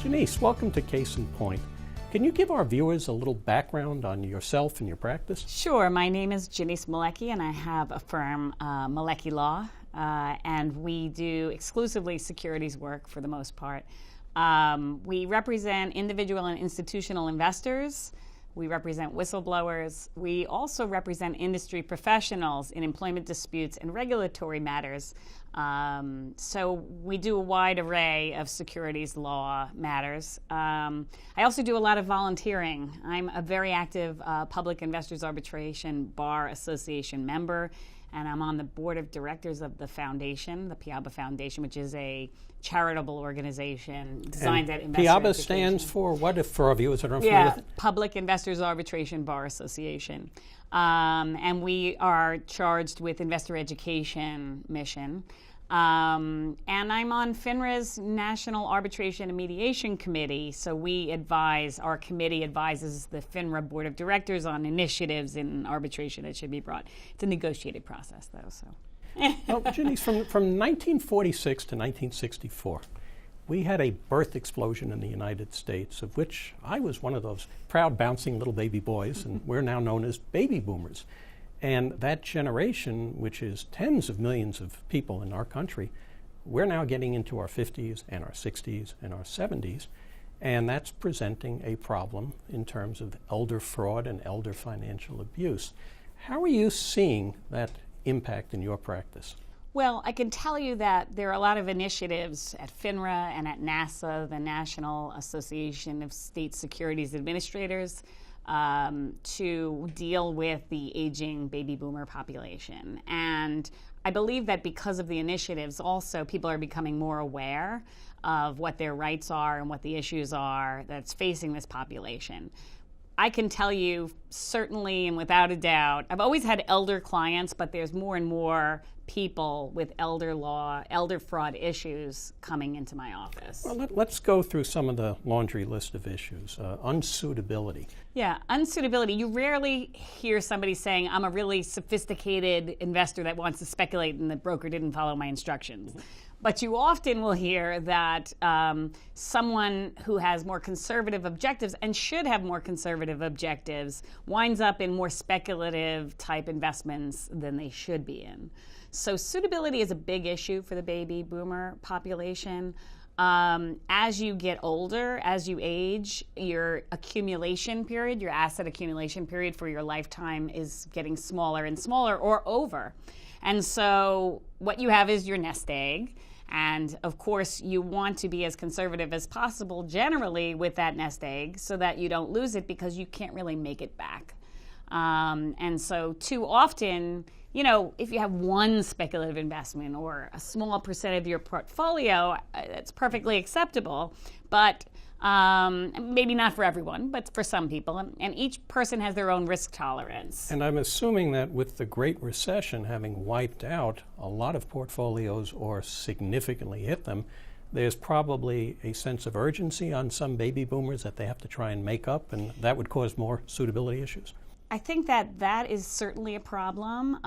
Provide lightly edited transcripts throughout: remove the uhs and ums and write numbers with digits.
Jenice, welcome to Case in Point. Can you give our viewers a little background on yourself and your practice? Sure. My name is Jenice Maleck, and I have a firm, Maleck Law, and we do exclusively securities work for the most part. We represent individual and institutional investors. We represent whistleblowers. We also represent industry professionals in employment disputes and regulatory matters. So we do a wide array of securities law matters. I also do a lot of volunteering. I'm a very active Public Investors Arbitration Bar Association member, and I'm on the board of directors of the foundation, the PIABA Foundation, which is a charitable organization designed at investor PIABA education. stands for what, if for our viewers that aren't familiar with it? Public Investors Arbitration Bar Association. And we are charged with investor education mission. And I'm on FINRA's National Arbitration and Mediation Committee, so our committee advises the FINRA Board of Directors on initiatives in arbitration that should be brought. It's a negotiated process, though, so. Well, Jenice, from 1946 to 1964, we had a birth explosion in the United States, of which I was one of those proud, bouncing little baby boys, and we're now known as baby boomers. And that generation, which is tens of millions of people in our country, we're now getting into our 50s and our 60s and our 70s, and that's presenting a problem in terms of elder fraud and elder financial abuse. How are you seeing that impact in your practice? Well, I can tell you that there are a lot of initiatives at FINRA and at NASA, the National Association of State Securities Administrators, to deal with the aging baby boomer population. And I believe that because of the initiatives, also people are becoming more aware of what their rights are and what the issues are that's facing this population. I can tell you certainly and without a doubt, I've always had elder clients, but there's more and more people with elder fraud issues coming into my office. Well, let's go through some of the laundry list of issues. Unsuitability. Yeah, unsuitability. You rarely hear somebody saying, I'm a really sophisticated investor that wants to speculate and the broker didn't follow my instructions. But you often will hear that someone who has more conservative objectives and should have more conservative objectives winds up in more speculative type investments than they should be in. So suitability is a big issue for the baby boomer population. As you get older, as you age, your accumulation period, your asset accumulation period for your lifetime is getting smaller and smaller or over. And so what you have is your nest egg. And of course, you want to be as conservative as possible generally with that nest egg so that you don't lose it because you can't really make it back. And so too often, if you have one speculative investment or a small percent of your portfolio, that's perfectly acceptable. But maybe not for everyone, but for some people. And each person has their own risk tolerance. And I'm assuming that with the Great Recession having wiped out a lot of portfolios or significantly hit them, there's probably a sense of urgency on some baby boomers that they have to try and make up, and that would cause more suitability issues. I think that is certainly a problem,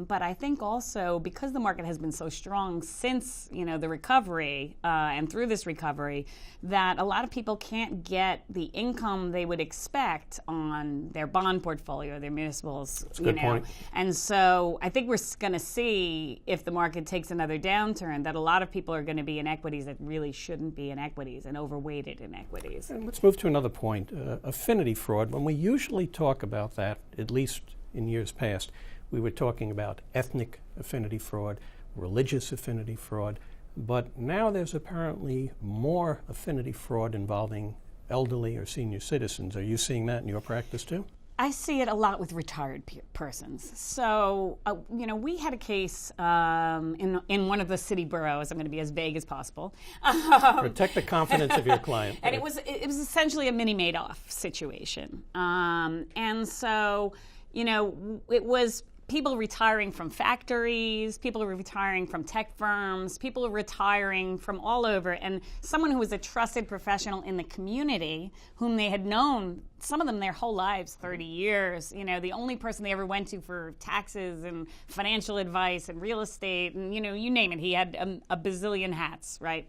but I think also because the market has been so strong since the recovery and through this recovery, that a lot of people can't get the income they would expect on their bond portfolio, their municipals. That's a good point. And so I think we're going to see if the market takes another downturn that a lot of people are going to be in equities that really shouldn't be in equities and overweighted in equities. And let's move to another point, affinity fraud. When we usually talk about that, at least in years past, we were talking about ethnic affinity fraud, religious affinity fraud, but now there's apparently more affinity fraud involving elderly or senior citizens. Are you seeing that in your practice too? I see it a lot with retired persons. So, we had a case in one of the city boroughs. I'm going to be as vague as possible. Protect the confidence of your client. And it was essentially a mini Madoff situation. And so, it was people retiring from factories, people retiring from tech firms, people retiring from all over, and someone who was a trusted professional in the community whom they had known, some of them their whole lives, 30 years, the only person they ever went to for taxes and financial advice and real estate and, you name it. He had a bazillion hats, right?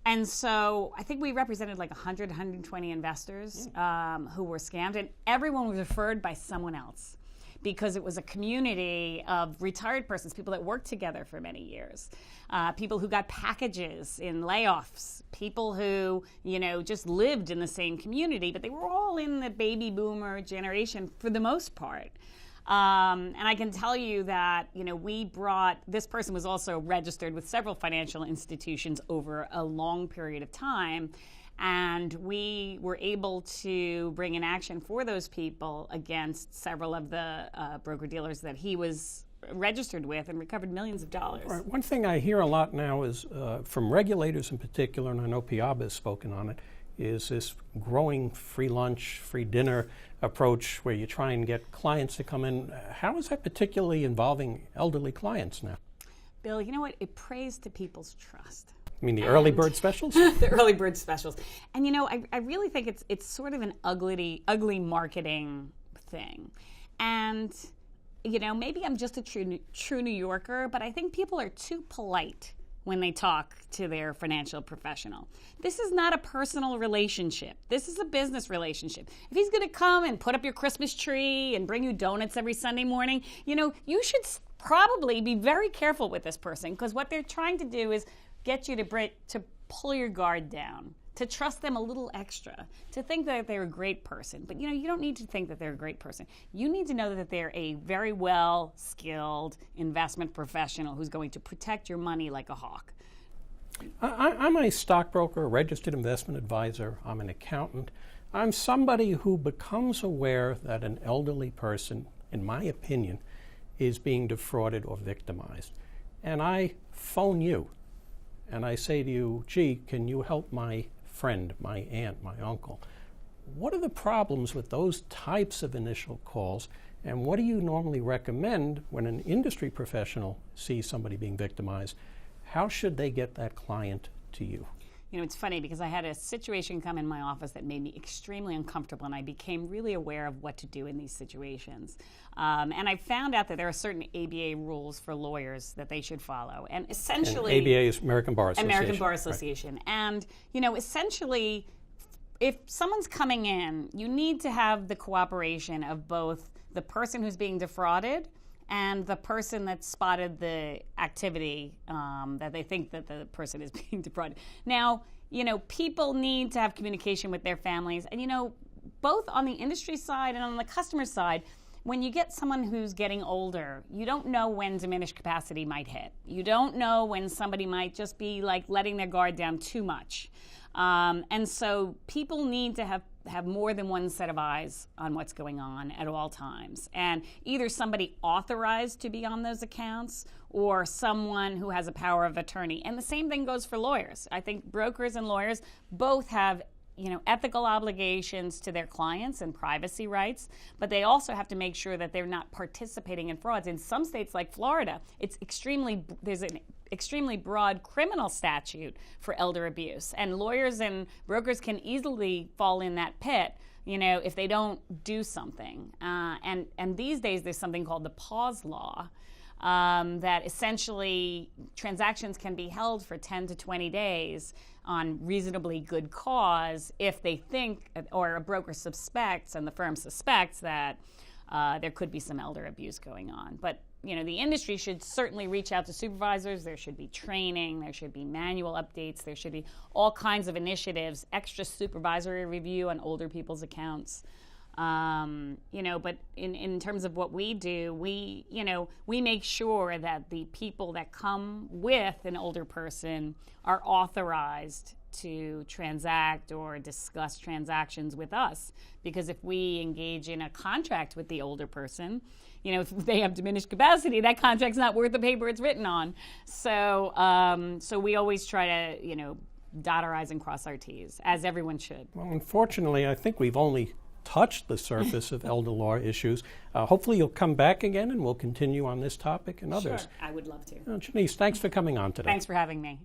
And so I think we represented like 100, 120 investors who were scammed, and everyone was referred by someone else because it was a community of retired persons, people that worked together for many years, people who got packages in layoffs, people who, just lived in the same community, but they were all in the baby boomer generation for the most part. And I can tell you that, this person was also registered with several financial institutions over a long period of time. And we were able to bring an action for those people against several of the broker-dealers that he was registered with and recovered millions of dollars. Right. One thing I hear a lot now is from regulators in particular, and I know Piaba has spoken on it, is this growing free lunch, free dinner approach where you try and get clients to come in. How is that particularly involving elderly clients now? Bill, you know what? It preys to people's trust. You mean the early bird specials? The early bird specials. And I really think it's sort of an ugly marketing thing. And maybe I'm just a true New Yorker, but I think people are too polite when they talk to their financial professional. This is not a personal relationship. This is a business relationship. If he's gonna come and put up your Christmas tree and bring you donuts every Sunday morning, you should probably be very careful with this person, because what they're trying to do is get you to pull your guard down, to trust them a little extra, to think that they're a great person. But you don't need to think that they're a great person. You need to know that they're a very well-skilled investment professional who's going to protect your money like a hawk. I'm a stockbroker, a registered investment advisor. I'm an accountant. I'm somebody who becomes aware that an elderly person, in my opinion, is being defrauded or victimized. And I phone you and I say to you, gee, can you help my friend, my aunt, my uncle? What are the problems with those types of initial calls, and what do you normally recommend when an industry professional sees somebody being victimized? How should they get that client to you? It's funny because I had a situation come in my office that made me extremely uncomfortable, and I became really aware of what to do in these situations. And I found out that there are certain ABA rules for lawyers that they should follow. And essentially... And ABA is American Bar Association. American Bar Association. Right. And, essentially, if someone's coming in, you need to have the cooperation of both the person who's being defrauded and the person that spotted the activity that they think that the person is being defrauded. Now, people need to have communication with their families. And, both on the industry side and on the customer side, when you get someone who's getting older, you don't know when diminished capacity might hit. You don't know when somebody might just be like letting their guard down too much. And so people need to have more than one set of eyes on what's going on at all times. And either somebody authorized to be on those accounts or someone who has a power of attorney. And the same thing goes for lawyers. I think brokers and lawyers both have ethical obligations to their clients and privacy rights, but they also have to make sure that they're not participating in frauds. In some states like Florida, there's an extremely broad criminal statute for elder abuse, and lawyers and brokers can easily fall in that pit, if they don't do something. And these days there's something called the pause law, that essentially transactions can be held for 10 to 20 days on reasonably good cause if they think, or a broker suspects and the firm suspects that there could be some elder abuse going on. But the industry should certainly reach out to supervisors. There should be training. There should be manual updates. There should be all kinds of initiatives, extra supervisory review on older people's accounts. But in terms of what we do, we make sure that the people that come with an older person are authorized to transact or discuss transactions with us. Because if we engage in a contract with the older person, if they have diminished capacity, that contract's not worth the paper it's written on. So we always try to, dot our I's and cross our T's, as everyone should. Well, unfortunately, I think we've only touched the surface of elder law issues. Hopefully you'll come back again and we'll continue on this topic and others. Sure, I would love to. Jenice, thanks for coming on today. Thanks for having me.